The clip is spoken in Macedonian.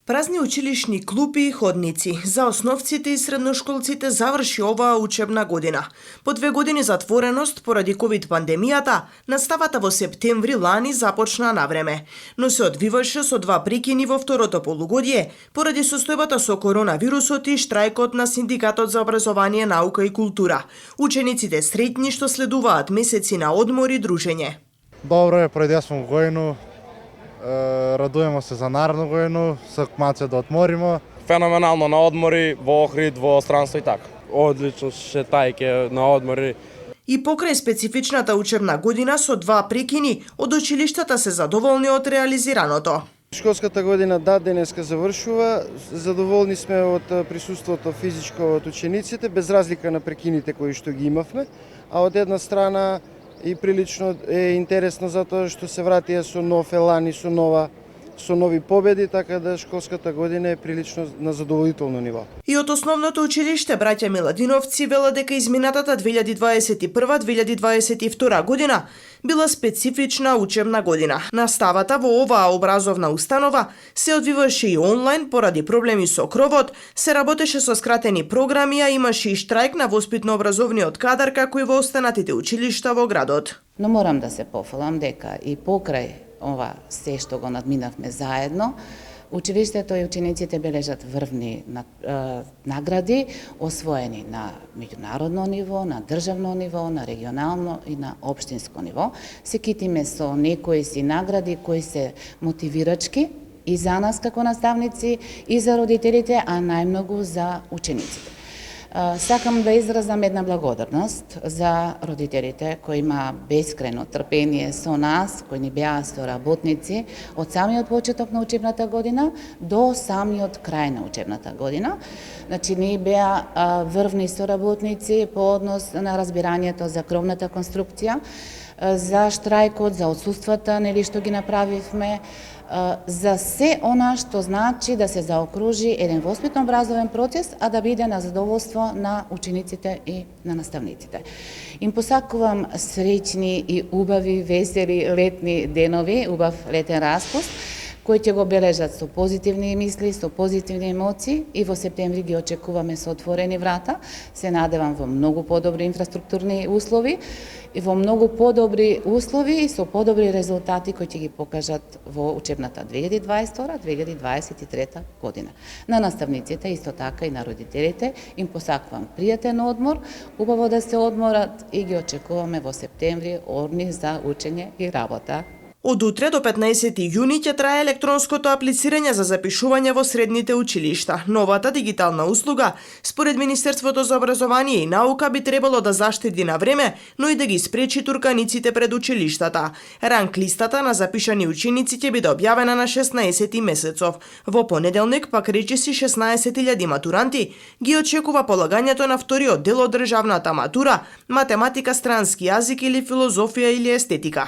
Празни училишни клупи и ходници. За основците и средношколците заврши оваа учебна година. По 2 години затвореност поради ковид пандемијата, наставата во септември лани започна на време, но се одвиваше со 2 прекини во второто полугодие поради состојбата со коронавирусот и штрајкот на Синдикатот за образование, наука и култура. Учениците среќни што следуваат месеци на одмор и дружење. Добро е, пројдесмо годину. Радуваме се за наредну годину, сакмаце да отморимо. Феноменално на одмори, во Охрид, во странство и така. Одлично шетајке на одмори. И покрај специфичната учебна година со 2 прекини, од училиштата се задоволни од реализираното. Школската година денеска завршува. Задоволни сме од присуството физичко од учениците, без разлика на прекините кои што ги имавме, а од една страна и прилично е интересно затоа што се вратија со нов елан и со нови победи, така да школската година е прилично на задоволително ниво. И од основното училиште браќа Миладиновци велат дека изминатата 2021-2022 година била специфична учебна година. Наставата во оваа образовна установа се одвиваше и онлайн поради проблеми со кровот, се работеше со скратени програми, а имаше и штрајк на воспитно-образовниот кадар како и во останатите училишта во градот. Но морам да се пофалам дека и покрај ова се што го надминавме заедно, училиштето и учениците бележат врвни награди, освоени на меѓународно ниво, на државно ниво, на регионално и на општинско ниво. Се китиме со некои си награди кои се мотивирачки и за нас како наставници, и за родителите, а најмногу за учениците. Сакам да изразам една благодарност за родителите кои има бескрајно трпение со нас, кои ни беа соработници од самиот почеток на учебната година до самиот крај на учебната година. Значи, ние беа врвни соработници по однос на разбирањето за кровната конструкција, за штрајкот, за отсуствата, нели што ги направивме, за се она што значи да се заокружи еден воспитно-образовен процес, а да биде на задоволство на учениците и на наставниците. Им посакувам среќни и убави, весели летни денови, убав летен распуст, кои ќе го бележат со позитивни мисли, со позитивни емоции, и во септември ги очекуваме со отворени врата. Се надевам во многу подобри инфраструктурни услови и во многу подобри услови и со подобри резултати кои ќе ги покажат во учебната 2022-2023 година. На наставниците, исто така и на родителите, им посакувам пријатен одмор, убаво да се одморат, и ги очекуваме во септември орни за учење и работа. Од утре до 15 јуни ќе трае електронското аплицирање за запишување во средните училишта. Новата дигитална услуга, според Министерството за образование и наука, би требало да заштеди на време, но и да ги спречи турканиците пред училиштата. Ранг листата на запишани ученици ќе биде објавена на 16 месецов. Во понеделник, пак речиси 16.000 матуранти ги очекува полагањето на вториот дел од државната матура, математика, странски јазик или филозофија или естетика.